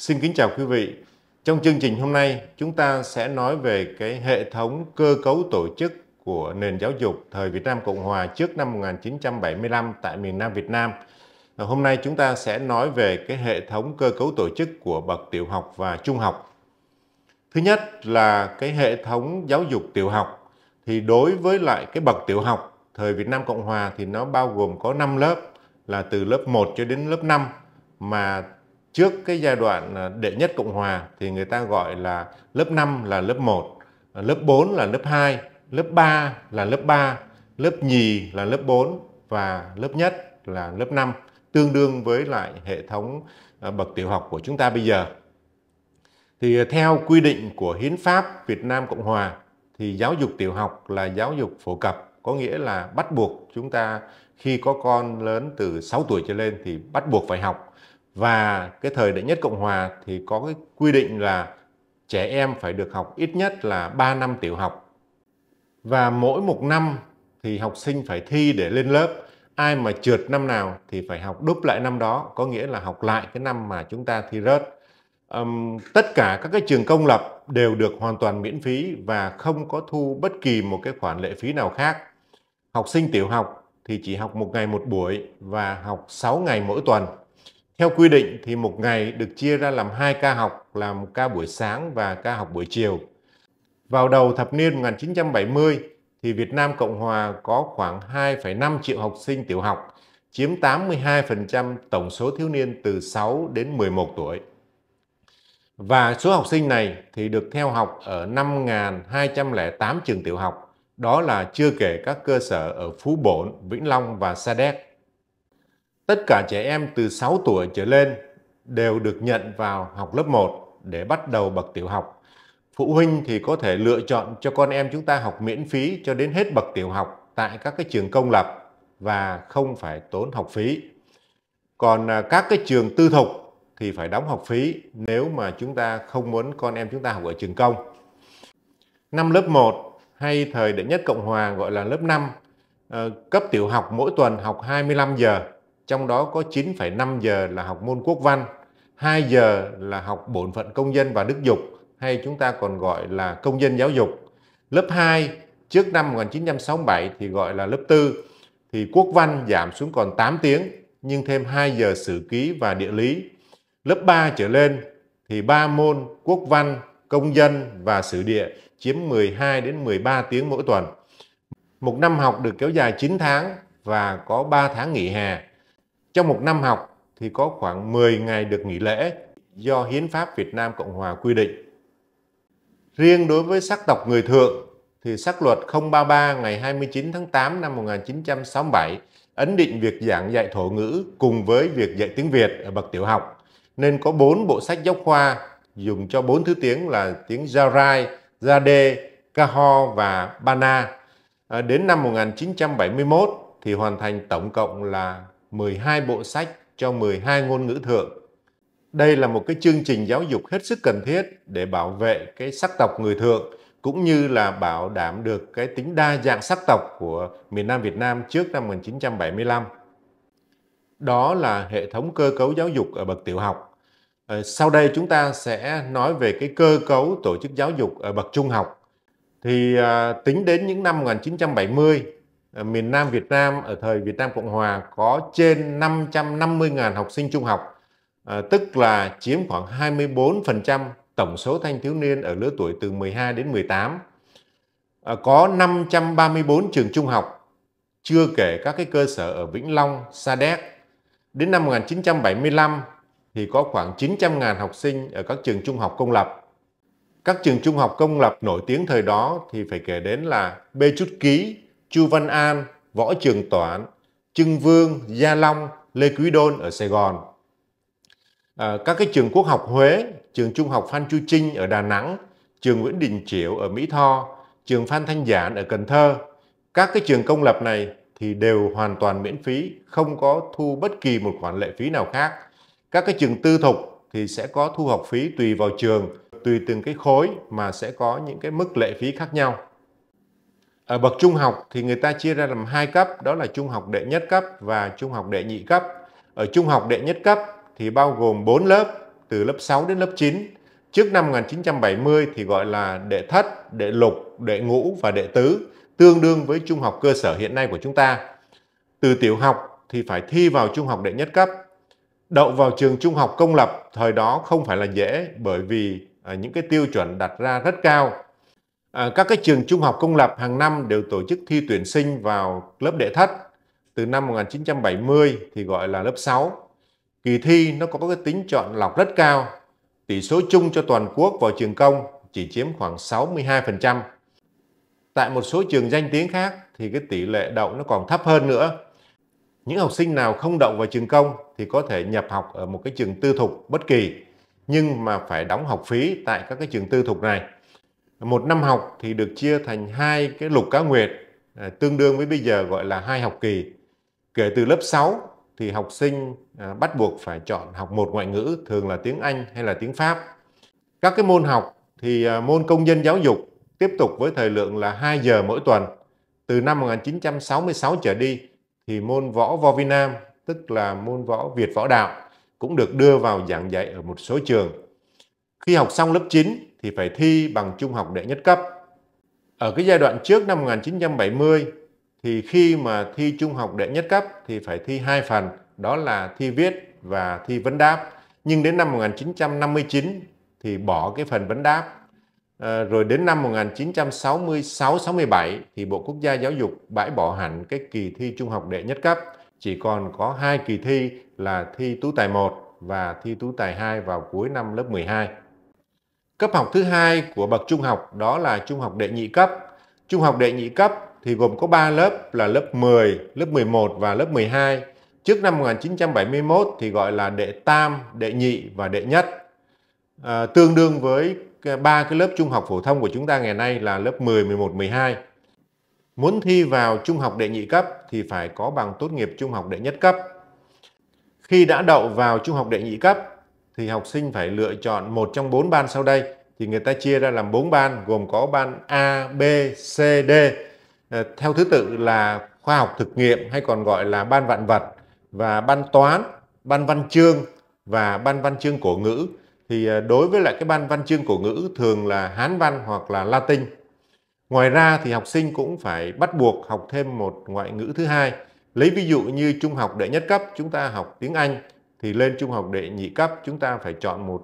Xin kính chào quý vị. Trong chương trình hôm nay, chúng ta sẽ nói về cái hệ thống cơ cấu tổ chức của nền giáo dục thời Việt Nam Cộng Hòa trước năm 1975 tại miền Nam Việt Nam. Hôm nay chúng ta sẽ nói về cái hệ thống cơ cấu tổ chức của bậc tiểu học và trung học. Thứ nhất là cái hệ thống giáo dục tiểu học. Thì đối với lại cái bậc tiểu học thời Việt Nam Cộng Hòa thì nó bao gồm có 5 lớp, là từ lớp 1 cho đến lớp 5, mà trước cái giai đoạn đệ nhất Cộng Hòa thì người ta gọi là lớp 5 là lớp 1, lớp 4 là lớp 2, lớp 3 là lớp 3, lớp nhì là lớp 4 và lớp nhất là lớp 5, tương đương với lại hệ thống bậc tiểu học của chúng ta bây giờ. Thì theo quy định của Hiến pháp Việt Nam Cộng Hòa thì giáo dục tiểu học là giáo dục phổ cập, có nghĩa là bắt buộc chúng ta khi có con lớn từ 6 tuổi trở lên thì bắt buộc phải học. Và cái thời đệ nhất Cộng Hòa thì có cái quy định là trẻ em phải được học ít nhất là 3 năm tiểu học. Và mỗi một năm thì học sinh phải thi để lên lớp. Ai mà trượt năm nào thì phải học đúp lại năm đó, có nghĩa là học lại cái năm mà chúng ta thi rớt. Tất cả các cái trường công lập đều được hoàn toàn miễn phí và không có thu bất kỳ một cái khoản lệ phí nào khác. Học sinh tiểu học thì chỉ học một ngày một buổi và học 6 ngày mỗi tuần. Theo quy định thì một ngày được chia ra làm 2 ca học, làm ca buổi sáng và ca học buổi chiều. Vào đầu thập niên 1970 thì Việt Nam Cộng Hòa có khoảng 2,5 triệu học sinh tiểu học, chiếm 82% tổng số thiếu niên từ 6 đến 11 tuổi. Và số học sinh này thì được theo học ở 5.208 trường tiểu học, đó là chưa kể các cơ sở ở Phú Bổn, Vĩnh Long và Sa Đéc. Tất cả trẻ em từ 6 tuổi trở lên đều được nhận vào học lớp 1 để bắt đầu bậc tiểu học. Phụ huynh thì có thể lựa chọn cho con em chúng ta học miễn phí cho đến hết bậc tiểu học tại các cái trường công lập và không phải tốn học phí. Còn các cái trường tư thục thì phải đóng học phí nếu mà chúng ta không muốn con em chúng ta học ở trường công. Năm lớp 1 hay thời đệ nhất Cộng Hòa gọi là lớp 5, cấp tiểu học mỗi tuần học 25 giờ, trong đó có 9,5 giờ là học môn quốc văn, 2 giờ là học bổn phận công dân và đức dục, hay chúng ta còn gọi là công dân giáo dục. Lớp 2 trước năm 1967 thì gọi là lớp 4, thì quốc văn giảm xuống còn 8 tiếng, nhưng thêm 2 giờ sử ký và địa lý. Lớp 3 trở lên thì 3 môn quốc văn, công dân và sử địa chiếm 12 đến 13 tiếng mỗi tuần. Một năm học được kéo dài 9 tháng và có 3 tháng nghỉ hè. Trong một năm học thì có khoảng 10 ngày được nghỉ lễ do Hiến pháp Việt Nam Cộng Hòa quy định. Riêng đối với sắc tộc người Thượng thì sắc luật 033 ngày 29 tháng 8 năm 1967 ấn định việc giảng dạy thổ ngữ cùng với việc dạy tiếng Việt ở bậc tiểu học, nên có 4 bộ sách giáo khoa dùng cho 4 thứ tiếng là tiếng Gia Rai, Gia Đê, Ca Ho và Ba Na. Đến năm 1971 thì hoàn thành tổng cộng là 12 bộ sách cho 12 ngôn ngữ Thượng. Đây là một cái chương trình giáo dục hết sức cần thiết để bảo vệ cái sắc tộc người Thượng, cũng như là bảo đảm được cái tính đa dạng sắc tộc của miền Nam Việt Nam trước năm 1975. Đó là hệ thống cơ cấu giáo dục ở bậc tiểu học. Sau đây chúng ta sẽ nói về cái cơ cấu tổ chức giáo dục ở bậc trung học. Thì tính đến những năm 1970, miền Nam Việt Nam ở thời Việt Nam Cộng Hòa có trên 550.000 học sinh trung học, tức là chiếm khoảng 24% tổng số thanh thiếu niên ở lứa tuổi từ 12 đến 18. Có 534 trường trung học, chưa kể các cái cơ sở ở Vĩnh Long, Sa Đéc. Đến năm 1975 thì có khoảng 900.000 học sinh ở các trường trung học công lập. Các trường trung học công lập nổi tiếng thời đó thì phải kể đến là Bê Trút Ký, Chu Văn An, Võ Trường Toản, Trưng Vương, Gia Long, Lê Quý Đôn ở Sài Gòn. Các cái trường quốc học Huế, trường trung học Phan Chu Trinh ở Đà Nẵng, trường Nguyễn Đình Chiểu ở Mỹ Tho, trường Phan Thanh Giản ở Cần Thơ. Các cái trường công lập này thì đều hoàn toàn miễn phí, không có thu bất kỳ một khoản lệ phí nào khác. Các cái trường tư thục thì sẽ có thu học phí tùy vào trường, tùy từng cái khối mà sẽ có những cái mức lệ phí khác nhau. Ở bậc trung học thì người ta chia ra làm 2 cấp, đó là trung học đệ nhất cấp và trung học đệ nhị cấp. Ở trung học đệ nhất cấp thì bao gồm 4 lớp, từ lớp 6 đến lớp 9. Trước năm 1970 thì gọi là đệ thất, đệ lục, đệ ngũ và đệ tứ, tương đương với trung học cơ sở hiện nay của chúng ta. Từ tiểu học thì phải thi vào trung học đệ nhất cấp. Đậu vào trường trung học công lập thời đó không phải là dễ, bởi vì những cái tiêu chuẩn đặt ra rất cao. Các cái trường trung học công lập hàng năm đều tổ chức thi tuyển sinh vào lớp đệ thất. Từ năm 1970 thì gọi là lớp 6. Kỳ thi nó có cái tính chọn lọc rất cao. Tỷ số chung cho toàn quốc vào trường công chỉ chiếm khoảng 62%. Tại một số trường danh tiếng khác thì cái tỷ lệ đậu nó còn thấp hơn nữa. Những học sinh nào không đậu vào trường công thì có thể nhập học ở một cái trường tư thục bất kỳ, nhưng mà phải đóng học phí tại các cái trường tư thục này. Một năm học thì được chia thành hai cái lục cá nguyệt, tương đương với bây giờ gọi là 2 học kỳ. Kể từ lớp 6 thì học sinh bắt buộc phải chọn học một ngoại ngữ, thường là tiếng Anh hay là tiếng Pháp. Các cái môn học thì môn công dân giáo dục tiếp tục với thời lượng là 2 giờ mỗi tuần. Từ năm 1966 trở đi thì môn võ Vo Vi Nam, tức là môn võ Việt Võ Đạo, cũng được đưa vào giảng dạy ở một số trường. Khi học xong lớp 9 thì phải thi bằng trung học đệ nhất cấp. Ở cái giai đoạn trước năm 1970 thì khi mà thi trung học đệ nhất cấp thì phải thi 2 phần, đó là thi viết và thi vấn đáp. Nhưng đến năm 1959 thì bỏ cái phần vấn đáp. Rồi đến năm 1966-67 thì Bộ Quốc gia Giáo dục bãi bỏ hẳn cái kỳ thi trung học đệ nhất cấp. Chỉ còn có 2 kỳ thi là thi tú tài 1 và thi tú tài 2 vào cuối năm lớp 12. Cấp học thứ hai của bậc trung học đó là trung học đệ nhị cấp. Trung học đệ nhị cấp thì gồm có 3 lớp là lớp 10, lớp 11 và lớp 12. Trước năm 1971 thì gọi là đệ tam, đệ nhị và đệ nhất. Tương đương với 3 cái lớp trung học phổ thông của chúng ta ngày nay là lớp 10, 11, 12. Muốn thi vào trung học đệ nhị cấp thì phải có bằng tốt nghiệp trung học đệ nhất cấp. Khi đã đậu vào trung học đệ nhị cấp thì học sinh phải lựa chọn một trong 4 ban sau đây. Thì người ta chia ra làm 4 ban, gồm có ban A, B, C, D. Theo thứ tự là khoa học thực nghiệm hay còn gọi là ban vạn vật, và ban toán, ban văn chương và ban văn chương cổ ngữ. Thì đối với lại cái ban văn chương cổ ngữ thường là Hán văn hoặc là Latin. Ngoài ra thì học sinh cũng phải bắt buộc học thêm một ngoại ngữ thứ hai. Lấy ví dụ như trung học đệ nhất cấp chúng ta học tiếng Anh, thì lên trung học đệ nhị cấp chúng ta phải chọn một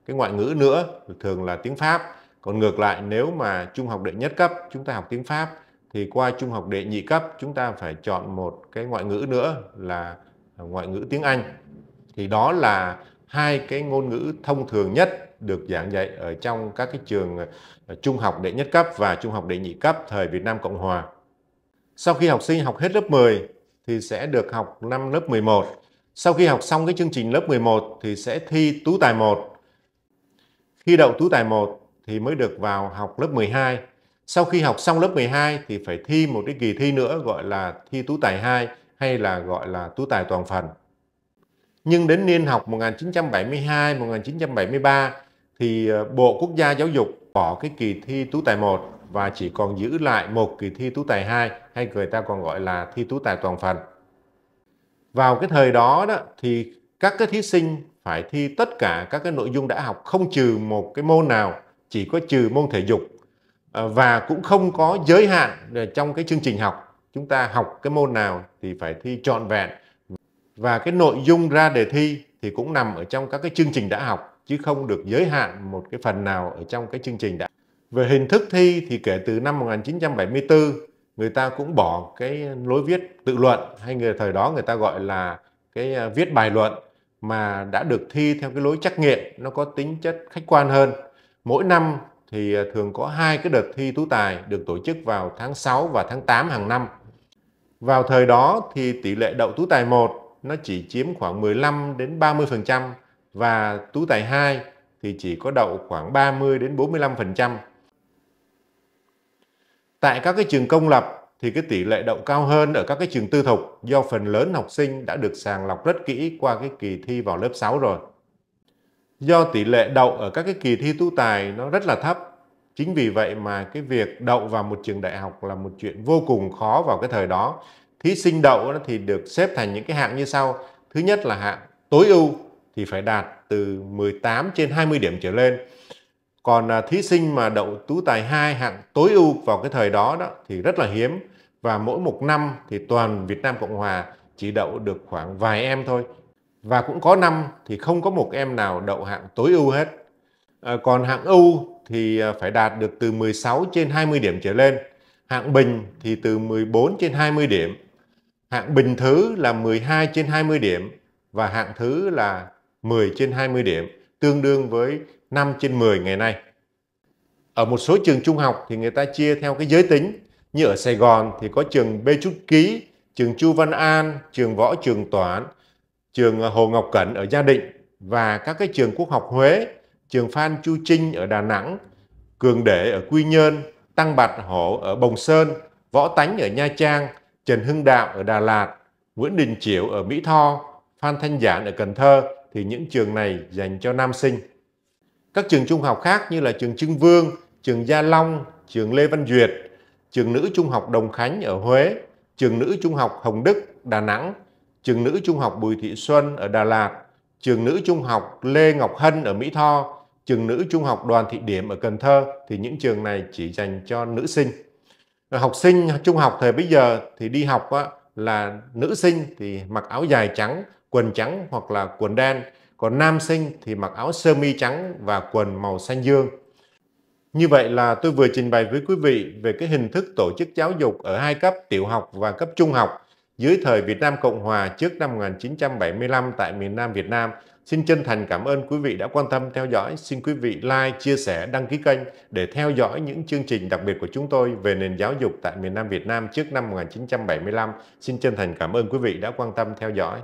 cái ngoại ngữ nữa, thường là tiếng Pháp. Còn ngược lại, nếu mà trung học đệ nhất cấp chúng ta học tiếng Pháp thì qua trung học đệ nhị cấp chúng ta phải chọn một cái ngoại ngữ nữa là ngoại ngữ tiếng Anh. Thì đó là 2 cái ngôn ngữ thông thường nhất được giảng dạy ở trong các cái trường trung học đệ nhất cấp và trung học đệ nhị cấp thời Việt Nam Cộng Hòa. Sau khi học sinh học hết lớp 10 thì sẽ được học năm lớp 11. Sau khi học xong cái chương trình lớp 11 thì sẽ thi tú tài 1. Khi đậu tú tài 1 thì mới được vào học lớp 12. Sau khi học xong lớp 12 thì phải thi một cái kỳ thi nữa gọi là thi tú tài 2 hay là gọi là tú tài toàn phần. Nhưng đến niên học 1972-1973 thì Bộ Quốc gia Giáo dục bỏ cái kỳ thi tú tài 1 và chỉ còn giữ lại một kỳ thi tú tài 2 hay người ta còn gọi là thi tú tài toàn phần. Vào cái thời đó thì các cái thí sinh phải thi tất cả các cái nội dung đã học, không trừ một cái môn nào, chỉ có trừ môn thể dục, và cũng không có giới hạn trong cái chương trình học. Chúng ta học cái môn nào thì phải thi trọn vẹn, và cái nội dung ra đề thi thì cũng nằm ở trong các cái chương trình đã học, chứ không được giới hạn một cái phần nào ở trong cái chương trình đã. Về hình thức thi thì kể từ năm 1974 người ta cũng bỏ cái lối viết tự luận, hay thời đó người ta gọi là cái viết bài luận, mà đã được thi theo cái lối trắc nghiệm, nó có tính chất khách quan hơn. Mỗi năm thì thường có 2 cái đợt thi tú tài được tổ chức vào tháng 6 và tháng 8 hàng năm. Vào thời đó thì tỷ lệ đậu tú tài 1 nó chỉ chiếm khoảng 15 đến 30% và tú tài 2 thì chỉ có đậu khoảng 30 đến 45%. Tại các cái trường công lập thì cái tỷ lệ đậu cao hơn ở các cái trường tư thục, do phần lớn học sinh đã được sàng lọc rất kỹ qua cái kỳ thi vào lớp 6 rồi. Do tỷ lệ đậu ở các cái kỳ thi tú tài nó rất là thấp, chính vì vậy mà cái việc đậu vào một trường đại học là một chuyện vô cùng khó vào cái thời đó. Thí sinh đậu thì được xếp thành những cái hạng như sau. Thứ nhất là hạng tối ưu thì phải đạt từ 18 trên 20 điểm trở lên. Còn thí sinh mà đậu tú tài 2 hạng tối ưu vào cái thời đó thì rất là hiếm, và mỗi một năm thì toàn Việt Nam Cộng Hòa chỉ đậu được khoảng vài em thôi. Và cũng có năm thì không có một em nào đậu hạng tối ưu hết. Còn hạng ưu thì phải đạt được từ 16 trên 20 điểm trở lên. Hạng bình thì từ 14 trên 20 điểm. Hạng bình thứ là 12 trên 20 điểm. Và hạng thứ là 10 trên 20 điểm, tương đương với 5 trên 10 ngày nay. Ở một số trường trung học thì người ta chia theo cái giới tính. Như ở Sài Gòn thì có trường Bê Trút Ký, trường Chu Văn An, trường Võ Trường Toản, trường Hồ Ngọc Cẩn ở Gia Định, và các cái trường Quốc học Huế, trường Phan Chu Trinh ở Đà Nẵng, Cường Để ở Quy Nhơn, Tăng Bạt Hổ ở Bồng Sơn, Võ Tánh ở Nha Trang, Trần Hưng Đạo ở Đà Lạt, Nguyễn Đình Chiểu ở Mỹ Tho, Phan Thanh Giản ở Cần Thơ, thì những trường này dành cho nam sinh. Các trường trung học khác như là trường Trưng Vương, trường Gia Long, trường Lê Văn Duyệt, trường Nữ Trung học Đồng Khánh ở Huế, trường Nữ Trung học Hồng Đức, Đà Nẵng, trường Nữ Trung học Bùi Thị Xuân ở Đà Lạt, trường Nữ Trung học Lê Ngọc Hân ở Mỹ Tho, trường Nữ Trung học Đoàn Thị Điểm ở Cần Thơ, thì những trường này chỉ dành cho nữ sinh. Học sinh trung học thời bây giờ thì đi học là nữ sinh thì mặc áo dài trắng, quần trắng hoặc là quần đen, còn nam sinh thì mặc áo sơ mi trắng và quần màu xanh dương. Như vậy là tôi vừa trình bày với quý vị về cái hình thức tổ chức giáo dục ở hai cấp tiểu học và cấp trung học dưới thời Việt Nam Cộng Hòa trước năm 1975 tại miền Nam Việt Nam. Xin chân thành cảm ơn quý vị đã quan tâm theo dõi. Xin quý vị like, chia sẻ, đăng ký kênh để theo dõi những chương trình đặc biệt của chúng tôi về nền giáo dục tại miền Nam Việt Nam trước năm 1975. Xin chân thành cảm ơn quý vị đã quan tâm theo dõi.